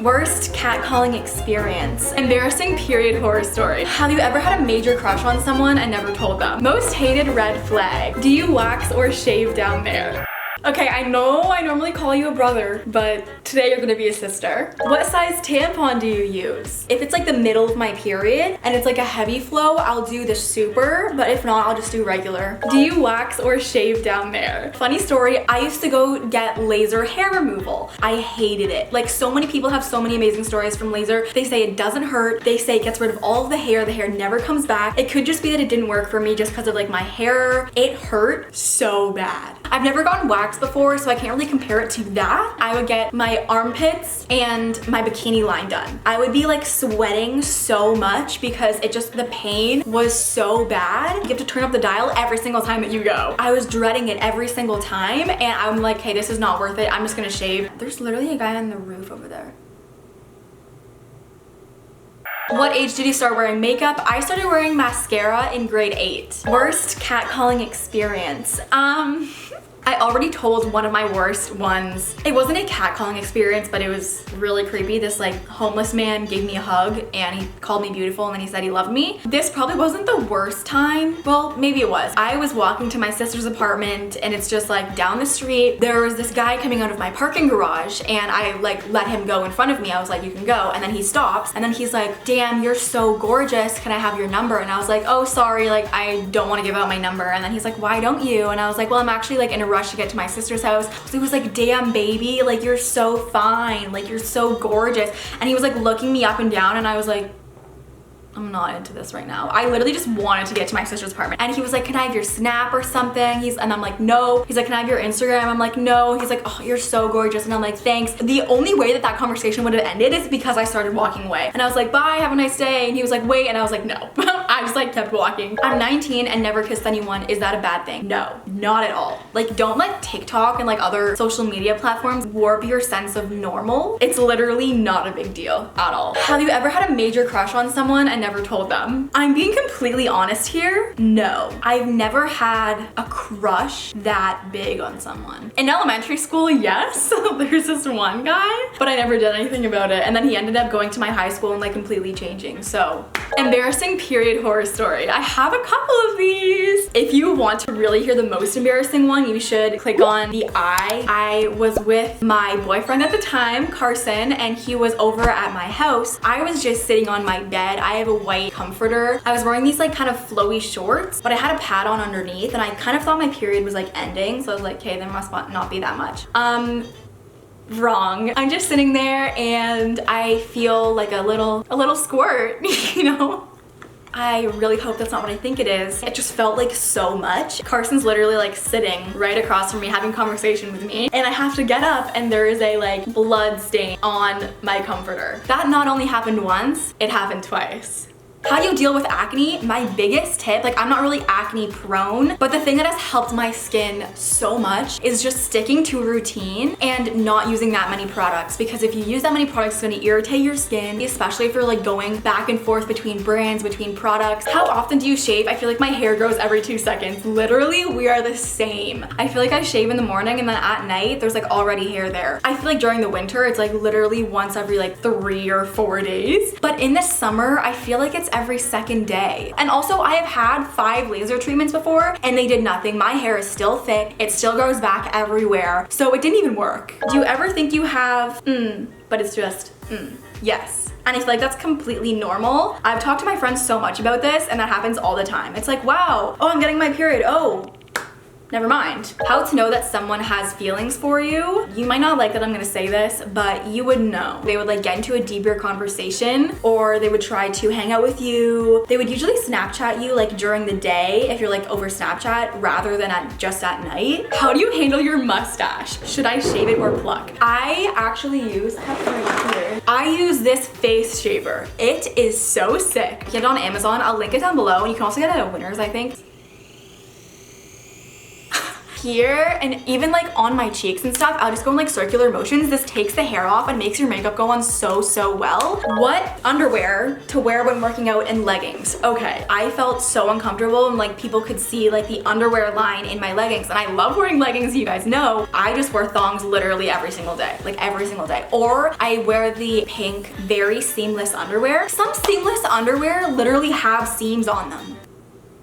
Worst catcalling experience. Embarrassing period horror story. Have you ever had a major crush on someone and never told them? Most hated red flag. Do you wax or shave down there? Okay, I know I normally call you a brother, but today you're gonna be a sister. What size tampon do you use? If it's like the middle of my period and it's like a heavy flow, I'll do the super, but if not, I'll just do regular. Do you wax or shave down there? Funny story, I used to go get laser hair removal. I hated it. Like, so many people have so many amazing stories from laser. They say it doesn't hurt. They say it gets rid of all of the hair never comes back. It could just be that it didn't work for me just because of like my hair. It hurt so bad. I've never gotten waxed before, so I can't really compare it to that. I would get my armpits and my bikini line done. I would be like sweating so much because the pain was so bad. You have to turn up the dial every single time that you go. I was dreading it every single time, and I'm like, hey, this is not worth it. I'm just gonna shave. There's literally a guy on the roof over there. What age did you start wearing makeup? I started wearing mascara in grade 8. Worst catcalling experience. I already told one of my worst ones. It wasn't a catcalling experience, but it was really creepy. This like homeless man gave me a hug and he called me beautiful and then he said he loved me. This probably wasn't the worst time. Well, maybe it was. I was walking to my sister's apartment and it's just like down the street. There was this guy coming out of my parking garage and I like let him go in front of me. I was like, you can go. And then he stops and then he's like, damn, you're so gorgeous. Can I have your number? And I was like, oh, sorry. Like, I don't want to give out my number. And then he's like, why don't you? And I was like, well, I'm actually like in a rush to get to my sister's house. So he was like, damn baby, like you're so fine, like you're so gorgeous. And he was like looking me up and down and I was like, I'm not into this right now. I literally just wanted to get to my sister's apartment. And he was like, can I have your Snap or something? And I'm like, no. He's like, can I have your Instagram? I'm like, no. He's like, oh, you're so gorgeous. And I'm like, thanks. The only way that conversation would have ended is because I started walking away. And I was like, bye, have a nice day. And he was like, wait. And I was like, no. I just like kept walking. I'm 19 and never kissed anyone. Is that a bad thing? No, not at all. Like, don't let TikTok and like other social media platforms warp your sense of normal. It's literally not a big deal at all. Have you ever had a major crush on someone and never told them? I'm being completely honest here. No, I've never had a crush that big on someone. In elementary school, yes, there's this one guy, but I never did anything about it. And then he ended up going to my high school and like completely changing. So, embarrassing period horror story. I have a couple of these. If you want to really hear the most embarrassing one, you should click on the eye. I was with my boyfriend at the time, Carson, and he was over at my house. I was just sitting on my bed. I have a white comforter. I was wearing these like kind of flowy shorts, but I had a pad on underneath and I kind of thought my period was like ending. So I was like, okay, there must not be that much. Wrong. I'm just sitting there and I feel like a little squirt, you know? I really hope that's not what I think it is. It just felt like so much. Carson's literally like sitting right across from me having conversation with me and I have to get up and there is a like blood stain on my comforter. That not only happened once, it happened twice. How do you deal with acne? My biggest tip, like I'm not really acne prone, but the thing that has helped my skin so much is just sticking to a routine and not using that many products, because if you use that many products, it's gonna irritate your skin, especially if you're like going back and forth between brands, between products. How often do you shave? I feel like my hair grows every 2 seconds. Literally, we are the same. I feel like I shave in the morning and then at night, there's like already hair there. I feel like during the winter, it's like literally once every like 3 or 4 days. But in the summer, I feel like it's every second day. And also I have had 5 laser treatments before and they did nothing. My hair is still thick. It still grows back everywhere. So it didn't even work. Do you ever think you have, but it's just, yes. And I feel like that's completely normal. I've talked to my friends so much about this and that happens all the time. It's like, wow, oh, I'm getting my period. Oh, never mind. How to know that someone has feelings for you. You might not like that I'm gonna say this, but you would know. They would like get into a deeper conversation or they would try to hang out with you. They would usually Snapchat you like during the day if you're like over Snapchat rather than just at night. How do you handle your mustache? Should I shave it or pluck? I actually use, I have it right here. I use this face shaver. It is so sick. Get it on Amazon. I'll link it down below and you can also get it at Winners, I think. here and even like on my cheeks and stuff, I'll just go in like circular motions. This takes the hair off and makes your makeup go on so well. What underwear to wear when working out in leggings? Okay, I felt so uncomfortable and like people could see like the underwear line in my leggings, and I love wearing leggings, you guys know. I just wear thongs literally every single day, like every single day. Or I wear the pink, very seamless underwear. Some seamless underwear literally have seams on them.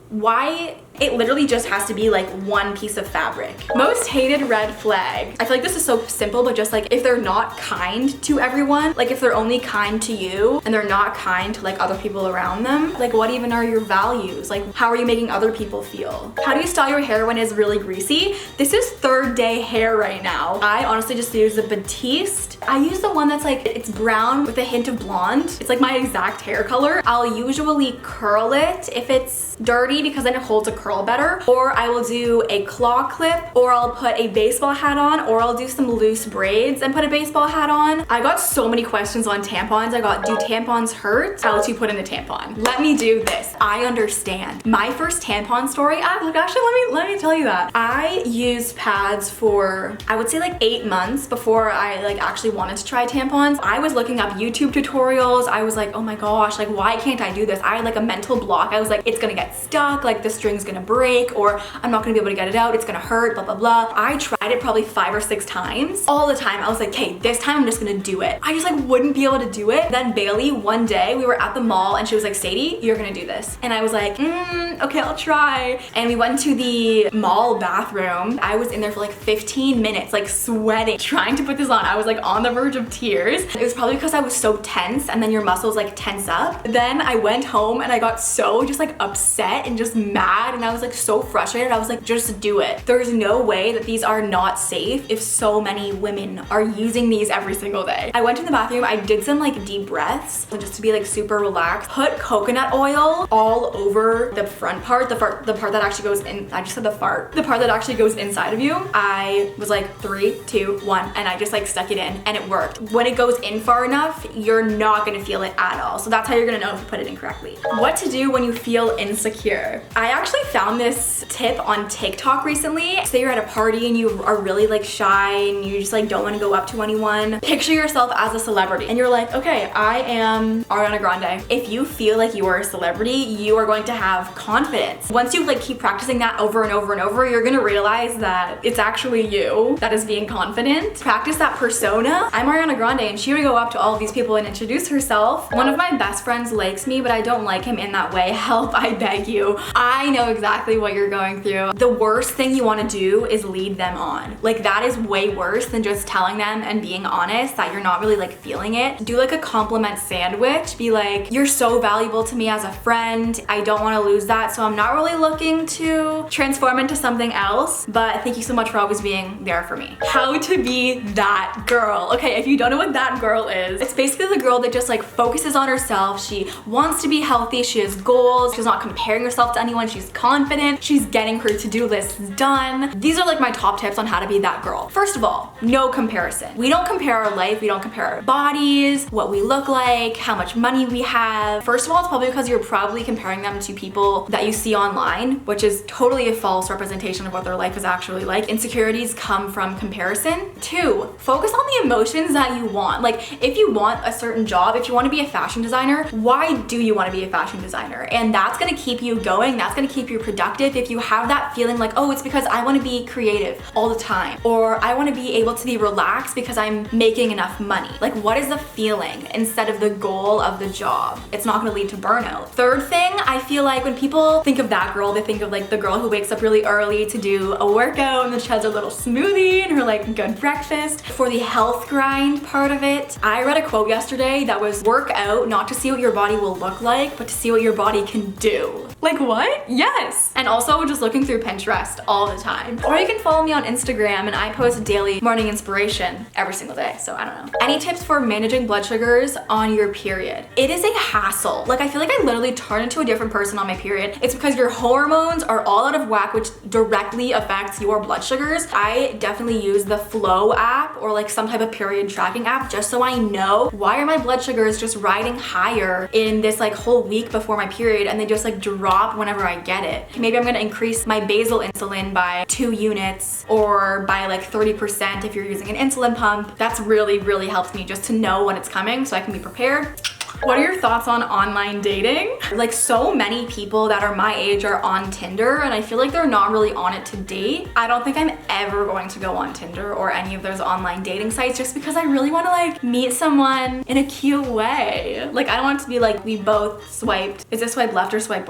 Why? It literally just has to be like one piece of fabric. Most hated red flag. I feel like this is so simple, but just like if they're not kind to everyone, like if they're only kind to you and they're not kind to like other people around them, like what even are your values? Like how are you making other people feel? How do you style your hair when it's really greasy? This is third day hair right now. I honestly just use the Batiste. I use the one that's like, it's brown with a hint of blonde. It's like my exact hair color. I'll usually curl it if it's dirty because then it holds a curl better, or I will do a claw clip, or I'll put a baseball hat on, or I'll do some loose braids and put a baseball hat on. I got so many questions on tampons. I got, do tampons hurt? How to put in a tampon. Let me do this. I understand. My first tampon story, actually let me tell you that. I used pads for, I would say like 8 months before I like actually wanted to try tampons. I was looking up YouTube tutorials. I was like, oh my gosh, like why can't I do this? I had like a mental block. I was like, it's gonna get stuck, like the string's gonna break, or I'm not gonna be able to get it out, it's gonna hurt, blah, blah, blah. I tried it probably 5 or 6 times. All the time, I was like, okay, this time I'm just gonna do it. I just like wouldn't be able to do it. Then Bailey, one day, we were at the mall and she was like, Sadie, you're gonna do this. And I was like, okay, I'll try. And we went to the mall bathroom. I was in there for like 15 minutes, like sweating, trying to put this on. I was like on the verge of tears. It was probably because I was so tense, and then your muscles like tense up. Then I went home and I got so just like upset and just mad, and I was like so frustrated. I was like, just do it. There's no way that these are not safe if so many women are using these every single day. I went to the bathroom, I did some like deep breaths just to be like super relaxed. Put coconut oil all over the front part, the part that actually goes in, I just said the fart, the part that actually goes inside of you. I was like 3, 2, 1, and I just like stuck it in and it worked. When it goes in far enough, you're not gonna feel it at all. So that's how you're gonna know if you put it in correctly. What to do when you feel insecure. I actually found this tip on TikTok recently. Say you're at a party and you are really like shy and you just like don't want to go up to anyone. Picture yourself as a celebrity and you're like, okay, I am Ariana Grande. If you feel like you are a celebrity, you are going to have confidence. Once you like keep practicing that over and over and over, you're gonna realize that it's actually you that is being confident. Practice that persona. I'm Ariana Grande and she would go up to all of these people and introduce herself. One of my best friends likes me, but I don't like him in that way. Help, I beg you. I know exactly what you're going through. The worst thing you want to do is lead them on. Like that is way worse than just telling them and being honest that you're not really like feeling it. Do like a compliment sandwich. Be like, you're so valuable to me as a friend. I don't want to lose that, so I'm not really looking to transform into something else, but thank you so much for always being there for me. How to be that girl. Okay, if you don't know what that girl is, it's basically the girl that just like focuses on herself. She wants to be healthy. She has goals. She's not comparing herself to anyone. She's confident. She's getting her to-do lists done. These are like my top tips on how to be that girl. First of all, no comparison. We don't compare our life. We don't compare our bodies, what we look like, how much money we have. First of all, it's probably because you're probably comparing them to people that you see online, which is totally a false representation of what their life is actually like. Insecurities come from comparison. 2, focus on the emotions that you want. Like if you want a certain job, if you want to be a fashion designer, why do you want to be a fashion designer? And that's going to keep you going. That's going to keep you productive. If you have that feeling like, oh, it's because I want to be creative all the time, or I want to be able to be relaxed because I'm making enough money. Like what is the feeling instead of the goal of the job? It's not going to lead to burnout. Third thing, I feel like when people think of that girl, they think of like the girl who wakes up really early to do a workout and then she has her little smoothie and her like good breakfast. For the health grind part of it, I read a quote yesterday that was, work out not to see what your body will look like, but to see what your body can do. Like what? Yes. And also just looking through Pinterest all the time. Or you can follow me on Instagram and I post daily morning inspiration every single day. So I don't know. Any tips for managing blood sugars on your period? It is a hassle. Like I feel like I literally turn into a different person on my period. It's because your hormones are all out of whack, which directly affects your blood sugars. I definitely use the Flow app or like some type of period tracking app just so I know why are my blood sugars just riding higher in this like whole week before my period and they just like drop whenever I get it. Maybe I'm gonna increase my basal insulin by 2 units or by like 30% if you're using an insulin pump. That's really, really helps me just to know when it's coming so I can be prepared. What are your thoughts on online dating? Like, so many people that are my age are on Tinder, and I feel like they're not really on it to date. I don't think I'm ever going to go on Tinder or any of those online dating sites just because I really want to like meet someone in a cute way. Like, I don't want it to be like we both swiped. Is it swipe left or swipe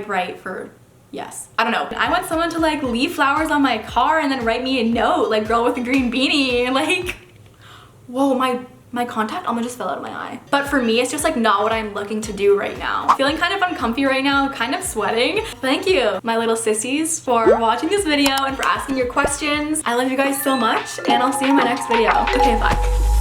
right for yes? I don't know. I want someone to like leave flowers on my car and then write me a note, like girl with a green beanie. Like, whoa, my contact almost just fell out of my eye. But for me, it's just like not what I'm looking to do right now. Feeling kind of uncomfy right now, kind of sweating. Thank you, my little sissies, for watching this video and for asking your questions. I love you guys so much, and I'll see you in my next video. Okay, bye.